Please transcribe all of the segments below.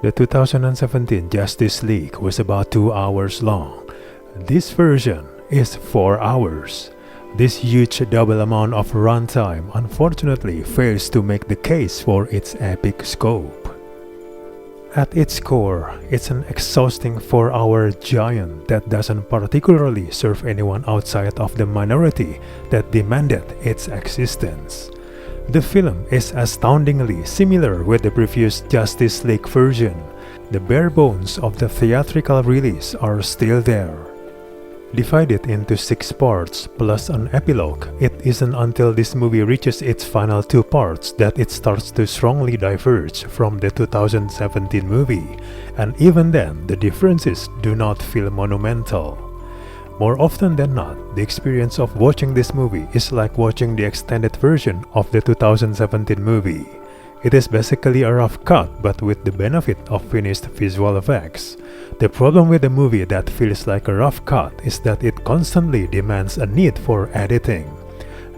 The 2017 Justice League was about 2 hours long. This version is 4 hours. This huge double amount of runtime unfortunately fails to make the case for its epic scope. At its core, it's an exhausting 4-hour giant that doesn't particularly serve anyone outside of the minority that demanded its existence. The film is astoundingly similar with the previous Justice League version. The bare bones of the theatrical release are still there. Divided into 6 parts plus an epilogue, it isn't until this movie reaches its final 2 parts that it starts to strongly diverge from the 2017 movie, and even then the differences do not feel monumental. More often than not, the experience of watching this movie is like watching the extended version of the 2017 movie. It is basically a rough cut but with the benefit of finished visual effects. The problem with a movie that feels like a rough cut is that it constantly demands a need for editing.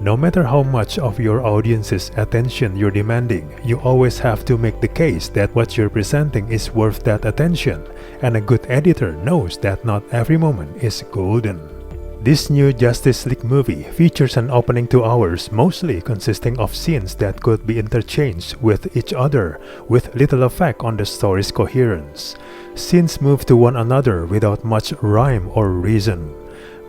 No matter how much of your audience's attention you're demanding, you always have to make the case that what you're presenting is worth that attention, and a good editor knows that not every moment is golden. This new Justice League movie features an opening 2 hours mostly consisting of scenes that could be interchanged with each other with little effect on the story's coherence. Scenes move to one another without much rhyme or reason.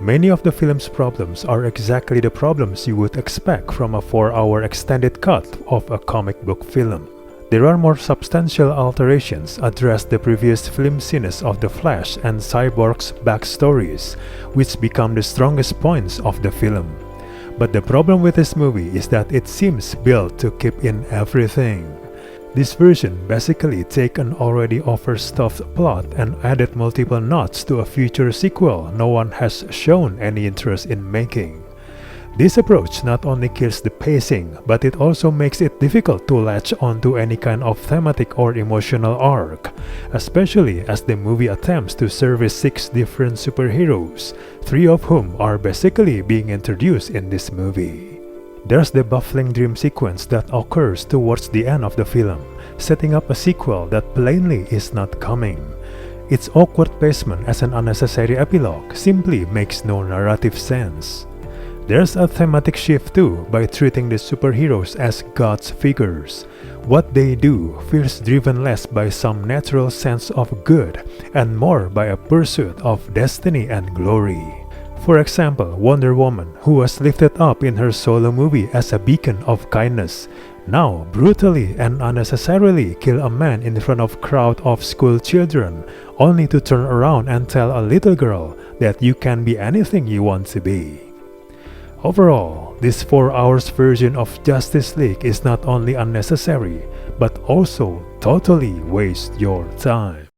Many of the film's problems are exactly the problems you would expect from a 4-hour extended cut of a comic book film. There are more substantial alterations address the previous film scenes of the Flash and Cyborg's backstories, which become the strongest points of the film. But the problem with this movie is that it seems built to keep in everything. This version basically take an already overstuffed plot and added multiple knots to a future sequel no one has shown any interest in making. This approach not only kills the pacing, but it also makes it difficult to latch onto any kind of thematic or emotional arc, especially as the movie attempts to service 6 different superheroes, 3 of whom are basically being introduced in this movie. There's the baffling dream sequence that occurs towards the end of the film, setting up a sequel that plainly is not coming. Its awkward placement as an unnecessary epilogue simply makes no narrative sense. There's a thematic shift too by treating the superheroes as gods figures. What they do feels driven less by some natural sense of good and more by a pursuit of destiny and glory. For example, Wonder Woman, who was lifted up in her solo movie as a beacon of kindness, now brutally and unnecessarily kill a man in front of a crowd of school children, only to turn around and tell a little girl that you can be anything you want to be. Overall, this 4-hour version of Justice League is not only unnecessary, but also totally wastes your time.